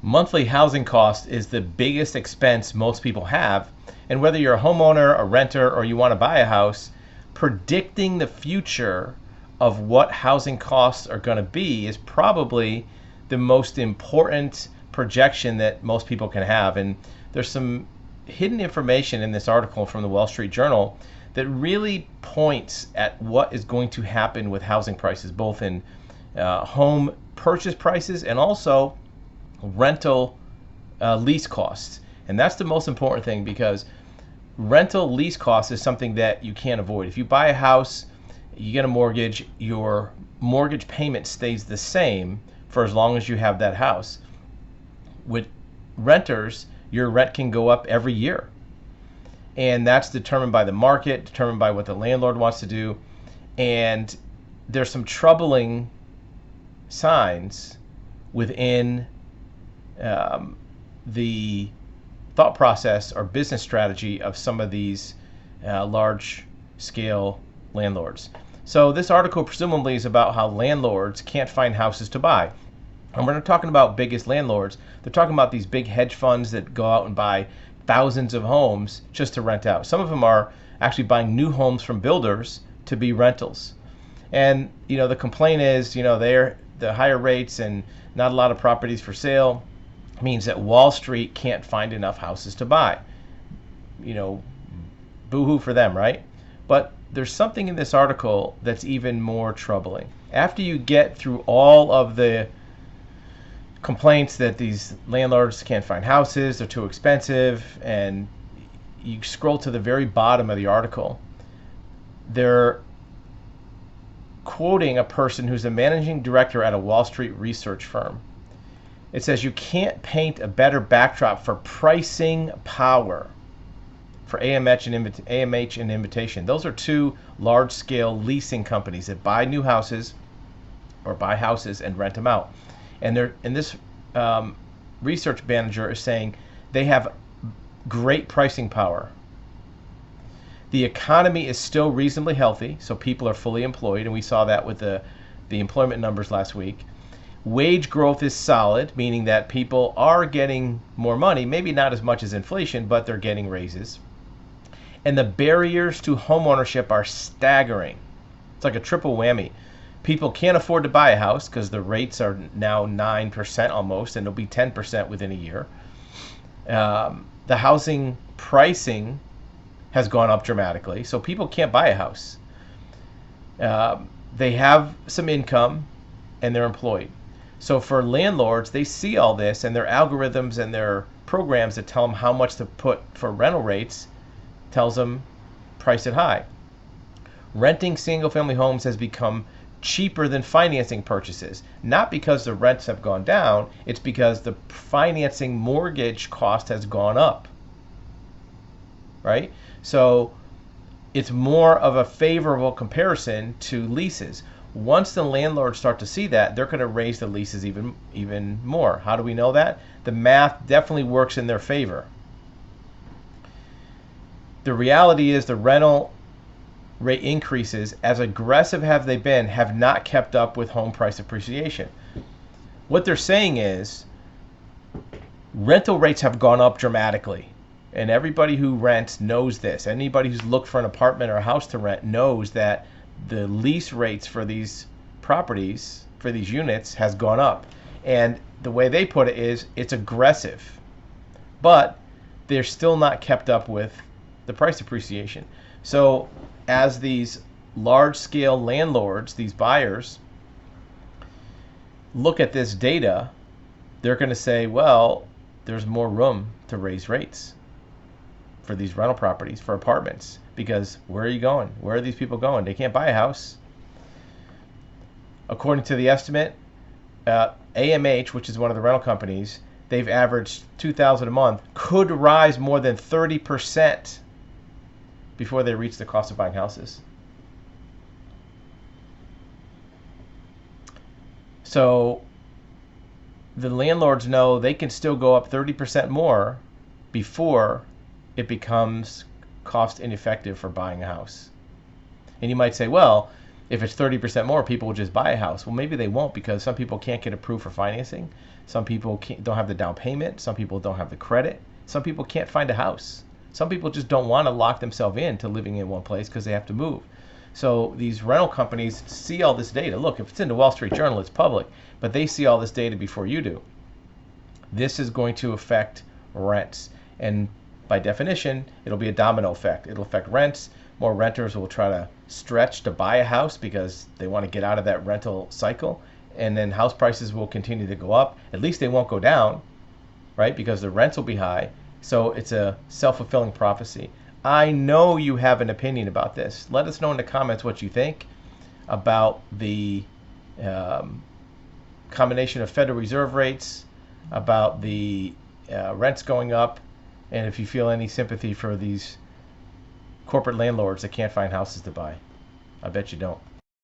Monthly housing cost is the biggest expense most people have. And whether you're a homeowner, a renter, or you want to buy a house, predicting the future of what housing costs are going to be is probably the most important projection that most people can have. And there's some hidden information in this article from the Wall Street Journal that really points at what is going to happen with housing prices, both in home purchase prices and also rental lease costs. And that's the most important thing, because rental lease costs is something that you can't avoid. If you buy a house, you get a mortgage, your mortgage payment stays the same for as long as you have that house. With renters, your rent can go up every year. And that's determined by the market, determined by what the landlord wants to do. And there's some troubling signs within the thought process or business strategy of some of these large scale landlords. So this article presumably is about how landlords can't find houses to buy. And we're not talking about biggest landlords. They're talking about these big hedge funds that go out and buy thousands of homes just to rent out. Some of them are actually buying new homes from builders to be rentals. And the complaint is, they're the higher rates and not a lot of properties for sale means that Wall Street can't find enough houses to buy. Boo-hoo for them, right? But there's something in this article that's even more troubling. After you get through all of the complaints that these landlords can't find houses, they're too expensive, and you scroll to the very bottom of the article, they're quoting a person who's a managing director at a Wall Street research firm. It says, you can't paint a better backdrop for pricing power for AMH and Invitation. Those are two large-scale leasing companies that buy new houses or buy houses and rent them out. And this research manager is saying they have great pricing power. The economy is still reasonably healthy, so people are fully employed, and we saw that with the employment numbers last week. Wage growth is solid, meaning that people are getting more money, maybe not as much as inflation, but they're getting raises. And the barriers to homeownership are staggering. It's like a triple whammy. People can't afford to buy a house because the rates are now 9% almost, and it'll be 10% within a year. The housing pricing has gone up dramatically, so people can't buy a house. They have some income, and they're employed. So for landlords, they see all this, and their algorithms and their programs that tell them how much to put for rental rates tells them price it high. Renting single-family homes has become cheaper than financing purchases, not because the rents have gone down, it's because the financing mortgage cost has gone up, right? So it's more of a favorable comparison to leases. Once the landlords start to see that, they're going to raise the leases even more. How do we know that? The math definitely works in their favor. The reality is the rental rate increases, as aggressive have they been, have not kept up with home price appreciation. What they're saying is rental rates have gone up dramatically. And everybody who rents knows this. Anybody who's looked for an apartment or a house to rent knows that the lease rates for these properties, for these units, has gone up. And the way they put it is, it's aggressive. But they're still not kept up with the price appreciation. So as these large-scale landlords, these buyers, look at this data, they're going to say, well, there's more room to raise rates for these rental properties, for apartments, because where are you going? Where are these people going? They can't buy a house. According to the estimate, AMH, which is one of the rental companies, they've averaged $2,000 a month, could rise more than 30% before they reach the cost of buying houses. So the landlords know they can still go up 30% more before it becomes cost ineffective for buying a house. And you might say, well, If it's 30% more, people will just buy a house. Well, maybe they won't, because some people can't get approved for financing. Some people don't have the down payment. Some people don't have the credit. Some people can't find a house. Some people just don't want to lock themselves into living in one place because they have to move. So these rental companies see all this data. Look, if it's in the Wall Street Journal, it's public, but they see all this data before you do. This is going to affect rents. And by definition, it'll be a domino effect. It'll affect rents. More renters will try to stretch to buy a house because they want to get out of that rental cycle. And then house prices will continue to go up. At least they won't go down, right? Because the rents will be high. So it's a self-fulfilling prophecy. I know you have an opinion about this. Let us know in the comments what you think about the combination of Federal Reserve rates, about the rents going up, and if you feel any sympathy for these corporate landlords that can't find houses to buy. I bet you don't.